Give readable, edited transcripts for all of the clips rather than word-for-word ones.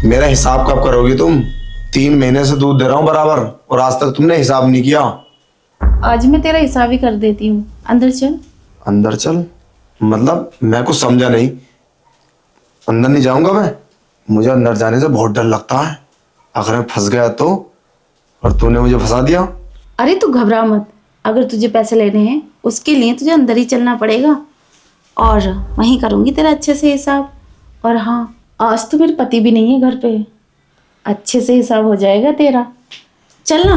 मेरा हिसाब कब करोगी तुम? 3 महीने से दूध दे रहा हूँ बराबर, और आज तक तुमने हिसाब नहीं किया। आज मैं तेरा हिसाब ही कर देती हूँ। अंदर चल। अंदर चल? मतलब मैं कुछ समझा नहीं। अंदर नहीं जाऊंगा मैं। मुझे अंदर जाने से बहुत डर लगता है। अगर मैं फंस गया तो, और तूने मुझे फंसा दिया। अरे तू घबरा मत। अगर तुझे पैसे लेने हैं उसके लिए तुझे अंदर ही चलना पड़ेगा, और वहीं करूँगी तेरा अच्छे से हिसाब। और हाँ, आज तो मेरे पति भी नहीं है घर पे, अच्छे से हिसाब हो जाएगा तेरा। चल ना।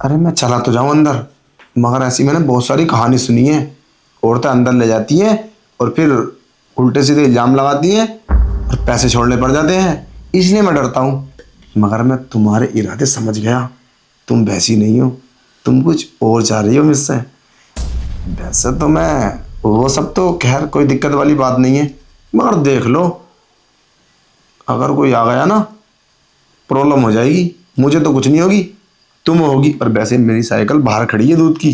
अरे मैं चला तो जाऊं अंदर, मगर ऐसी मैंने बहुत सारी कहानी सुनी है। औरतें अंदर ले जाती हैं और फिर उल्टे सीधे इल्जाम लगाती हैं और पैसे छोड़ने पड़ जाते हैं। इसलिए मैं डरता हूँ। मगर मैं तुम्हारे इरादे समझ गया। तुम वैसी नहीं हो, तुम कुछ और चाह रही हो मुझसे। वैसे तो मैं, वो सब तो खैर कोई दिक्कत वाली बात नहीं है, मगर देख लो, अगर कोई आ गया ना, प्रॉब्लम हो जाएगी। मुझे तो कुछ नहीं होगी, तुम होगी। और वैसे मेरी साइकिल बाहर खड़ी है दूध की।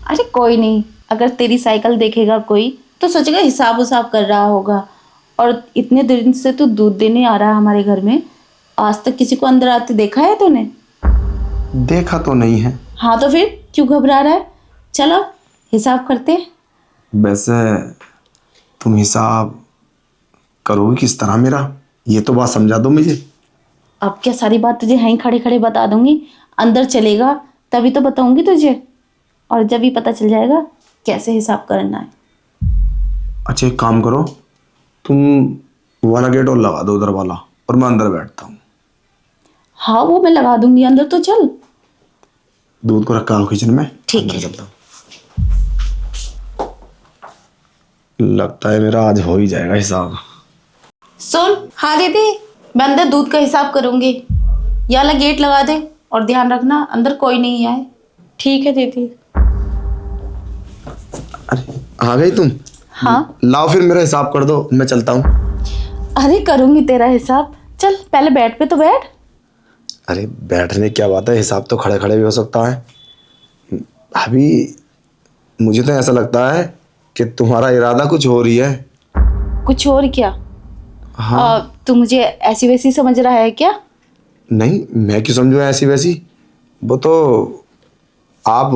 अरे कोई नहीं, अगर तेरी साइकिल देखेगा कोई तो सोचेगा हिसाब उसाब कर रहा होगा। और इतने दिन से तू दूध देने आ रहा है हमारे घर में, आज तक किसी को अंदर आते देखा है तूने? देखा तो नहीं है। हाँ तो फिर क्यों घबरा रहा है? चलो हिसाब करते हैं। वैसे तुम हिसाब करोगे किस तरह मेरा, ये तो बात समझा दो मुझे। अब क्या सारी बात तुझे यहीं खड़े खड़े बता दूंगी? अंदर चलेगा तभी तो बताऊंगी तुझे, और जब भी पता चल जाएगा कैसे हिसाब करना है। अच्छा एक काम करो, तुम वो वाला गेट और लगा दो उधर वाला, और मैं अंदर बैठता हूँ। हाँ वो मैं लगा दूंगी, अंदर तो चल। दूध को रखा हो किचन में, ठीक अंदर है। चलता हूँ। लगता है मेरा आज हो ही जाएगा हिसाब। सुन। हाँ दीदी, मैं अंदर दूध का हिसाब करूंगी। ये वाला गेट लगा दे, और ध्यान रखना अंदर कोई नहीं आए। ठीक है दीदी। अरे आ गई तुम? हाँ। लाओ फिर मेरा हिसाब कर दो, मैं चलता हूँ। अरे करूंगी तेरा हिसाब, चल पहले बैठ पे तो बैठ। अरे बैठने क्या बात है, हिसाब तो खड़े खड़े भी हो सकता है। अभी मुझे तो ऐसा लगता है कि तुम्हारा इरादा कुछ हो रही है। कुछ और क्या? हाँ। तू मुझे ऐसी वैसी समझ रहा है क्या? नहीं, मैं क्यों समझूं ऐसी वैसी। वो तो आप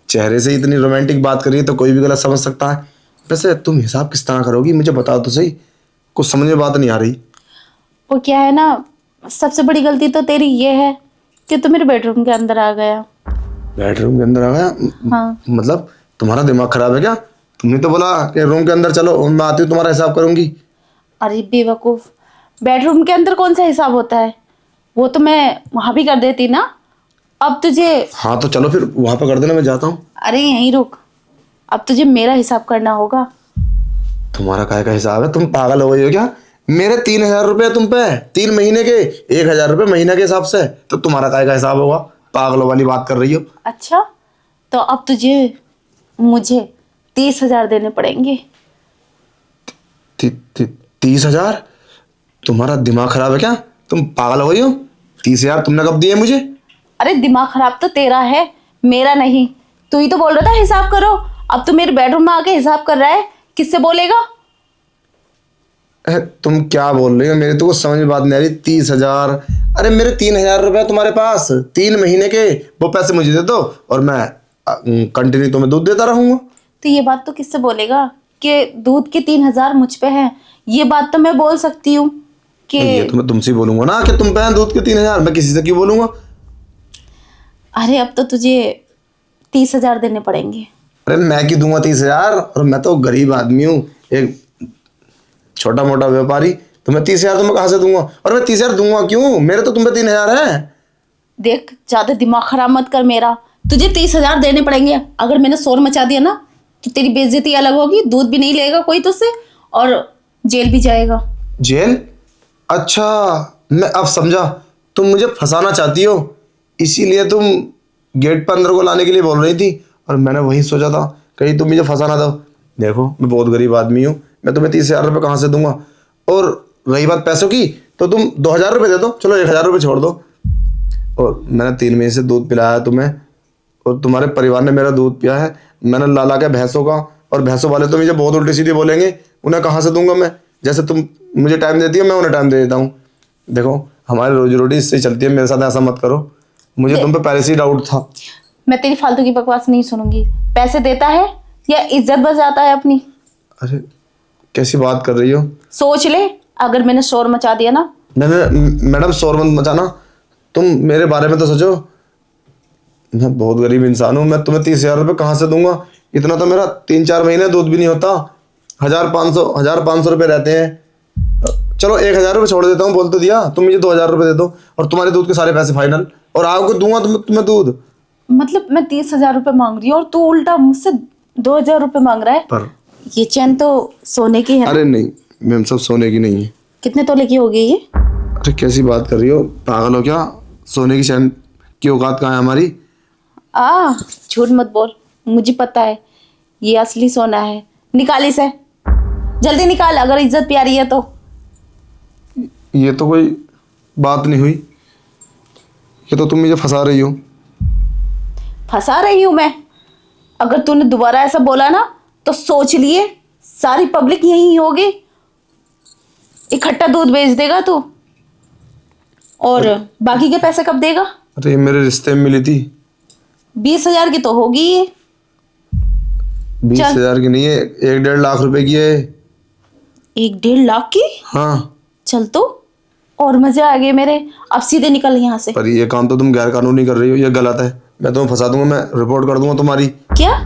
चेहरे से इतनी रोमांटिक बात करिए तो कोई भी गलत समझ सकता है। वैसे तुम हिसाब किस तरह करोगी, मुझे बताओ तो सही। कुछ समझ में बात नहीं आ रही। वो क्या है ना, सबसे बड़ी गलती तो तेरी ये है कि तू मेरे बेडरूम के अंदर आ गया। बेडरूम के अंदर आ गया? हाँ। मतलब तुम्हारा दिमाग खराब है क्या? तुमने तो बोला कि रूम के अंदर चलो, मैं आती हूँ तुम्हारा हिसाब करूंगी। अरे बेवकूफ, बेडरूम के अंदर कौन सा हिसाब होता है? वो तो मैं वहां भी कर देती ना। अब तुझे, हाँ तो चलो फिर वहां पर कर देना, मैं जाता हूँ। अरे यहीं रुक। अब तुझे मेरा हिसाब करना होगा। तुम्हारा काय का हिसाब है? तुम पागल हो गई हो क्या? मेरे 3,000 रुपये तुम पे 3 महीने के, 1,000 रुपये महीने के हिसाब से, तो तुम्हारा काय का हिसाब होगा? पागलों वाली बात कर रही हो। अच्छा, तो अब तुझे मुझे 30,000 देने पड़ेंगे। 30,000? तुम्हारा दिमाग खराब है क्या? तुम पागल हो गई हो? 30,000 तुमने कब दिए मुझे? अरे दिमाग खराब तो तेरा है, मेरा नहीं। तू ही तो बोल रहा था हिसाब करो, अब तू मेरे बेडरूम में आके हिसाब कर रहा है। किससे बोलेगा? तुम क्या बोल रही हो? मेरे तो कुछ समझ में बात नहीं आ रही। 30,000? अरे मेरे 3,000 रुपये तुम्हारे पास 3 महीने के, वो पैसे मुझे दे दो और मैं कंटिन्यू तुम्हें दूध देता रहूंगा। तो ये बात तो किससे बोलेगा कि दूध के 3,000 मुझ पे हैं? ये बात तो मैं बोल सकती हूँ कि ये तो मैं तुमसे ही बोलूंगा ना कि तुम पे हैं दूध के 3,000। मैं किसी से क्यों बोलूंगा? अरे अब तो तुझे 30,000 देने पड़ेंगे। अरे मैं क्यों दूंगा 30,000? और मैं तो गरीब आदमी हूँ, एक छोटा मोटा व्यापारी। तो मैं 30,000 तुम्हें कहाँ से दूंगा? और मैं 30,000 दूंगा क्यों? मेरे तो तुम पे 3,000 है। देख, ज्यादा दिमाग खराब मत कर मेरा। तुझे 30,000 देने पड़ेंगे। अगर मैंने शोर मचा दिया ना तो तेरी बेइज्जती अलग होगी, दूध भी नहीं लेगा कोई तुझसे, और जेल भी जाएगा। जेल? अच्छा, मैं अब समझा। तुम मुझे फंसाना चाहती हो, इसीलिए तुम गेट पर अंदर को लाने के लिए बोल रही थी, और मैंने वही सोचा था कहीं तुम मुझे फंसा ना दो। देखो मैं बहुत गरीब आदमी हूँ, मैं तुम्हें 30,000 रुपये कहाँ से दूंगा? और रही बात पैसों की, तो तुम 2,000 रुपये दे दो, चलो 1,000 रुपये छोड़ दो। और मैंने 3 महीने से दूध पिलाया है तुम्हें, और तुम्हारे परिवार ने मेरा दूध पिया है। मैंने ला ला के भैंसों का, और भैंसों वाले तो मुझे बहुत उल्टी सीधी बोलेंगे, उन्हें कहाँ से दूंगा मैं? जैसे तुम मुझे टाइम देती हो मैं उन्हें टाइम दे देता हूँ। देखो हमारी रोजी रोटी इससे ही चलती है, मेरे साथ ऐसा मत करो। मुझे तुम पे पहले से ही डाउट था। मैं तेरी फालतू की बकवास नहीं सुनूंगी। पैसे देता है या इज्जत बचाता है अपनी? अरे कैसी बात कर रही हो? सोच ले, अगर मैंने शोर मचा दिया ना। मैडम शोर मत मचाना, तुम मेरे बारे में तो सोचो। मैं बहुत गरीब इंसान हूँ, मैं तुम्हें 30,000 रुपये कहाँ से दूंगा? इतना तो मेरा 3-4 महीने दूध भी नहीं होता। 1,500 रुपये रहते हैं। चलो 1,000 रुपये छोड़ देता हूँ, बोल तो दिया। तुम मुझे 2,000 रुपये दे दो और तुम्हारे दूध के सारे पैसे फाइनल, और आपको दूंगा तुम्हें दूध। मतलब मैं 30,000 रुपये मांग रही हूँ और तू उल्टा मुझसे 2,000 रुपये मांग रहा है। पर ये चैन तो सोने की है ना? अरे नहीं मैम, सब सोने की नहीं है। कितने तोले की होगी ये? अरे कैसी बात कर रही हो, पागल हो क्या? सोने की चैन की औकात कहाँ है हमारी? झूठ मत बोल, मुझे पता है ये असली सोना है। निकाल इसे, जल्दी निकाल, अगर इज्जत प्यारी है तो। ये तो कोई बात नहीं हुई, ये तो तुम मुझे फंसा रही हो। फंसा रही हूं मैं? अगर तूने दोबारा ऐसा बोला ना तो सोच लिए सारी पब्लिक यही होगी, इकट्ठा दूध बेच देगा तू। और बाकी के पैसे कब देगा? अरे ये मेरे रिश्ते में मिली थी। 20,000 की तो होगी ये। 20,000 की नहीं है, 1-1.5 लाख रुपए की है। 1-1.5 लाख की? हाँ। चल तो, और मजे आ गए मेरे। अब सीधे निकल यहाँ से। पर ये काम तो तुम गैर कानूनी कर रही हो, ये गलत है। मैं तुम्हें फंसा दूंगा, मैं रिपोर्ट कर दूंगा तुम्हारी। क्या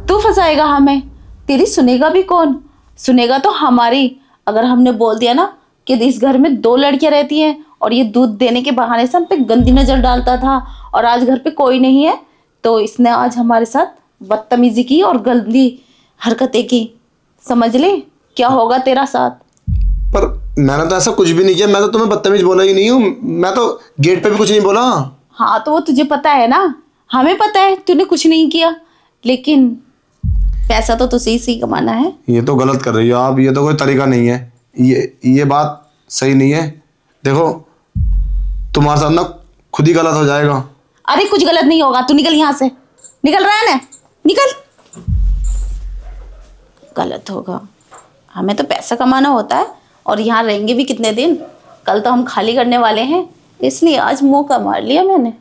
तू फंसाएगा हमें? तेरी सुनेगा भी कौन? सुनेगा तो हमारी। अगर हमने बोल दिया ना कि इस घर में 2 लड़कियां रहती हैं और ये दूध देने के बहाने से हम पे गंदी नजर डालता था और आज घर पे कोई नहीं है, तो इसने आज हमारे साथ बदतमीजी की और गंदी हरकतें की। समझ ले क्या होगा तेरा साथ। पर मैंने तो ऐसा कुछ भी नहीं किया, मैं तो तुम्हें बदतमीज बोला ही नहीं हूँ। मैं तो गेट पे भी कुछ नहीं बोला। हाँ तो वो तुझे पता है ना, हमें पता है तूने कुछ नहीं किया, लेकिन पैसा तो तुझे ही कमाना है। ये तो गलत कर रही हो आप, ये तो कोई तरीका नहीं है। ये बात सही नहीं है। देखो तुम्हारे साथ ना खुद ही गलत हो जाएगा। अरे कुछ गलत नहीं होगा, तू निकल यहाँ से। निकल रहा है ना? निकल। गलत होगा? हमें तो पैसा कमाना होता है और यहाँ रहेंगे भी कितने दिन। कल तो हम खाली करने वाले हैं, इसलिए आज मौका मार लिया मैंने।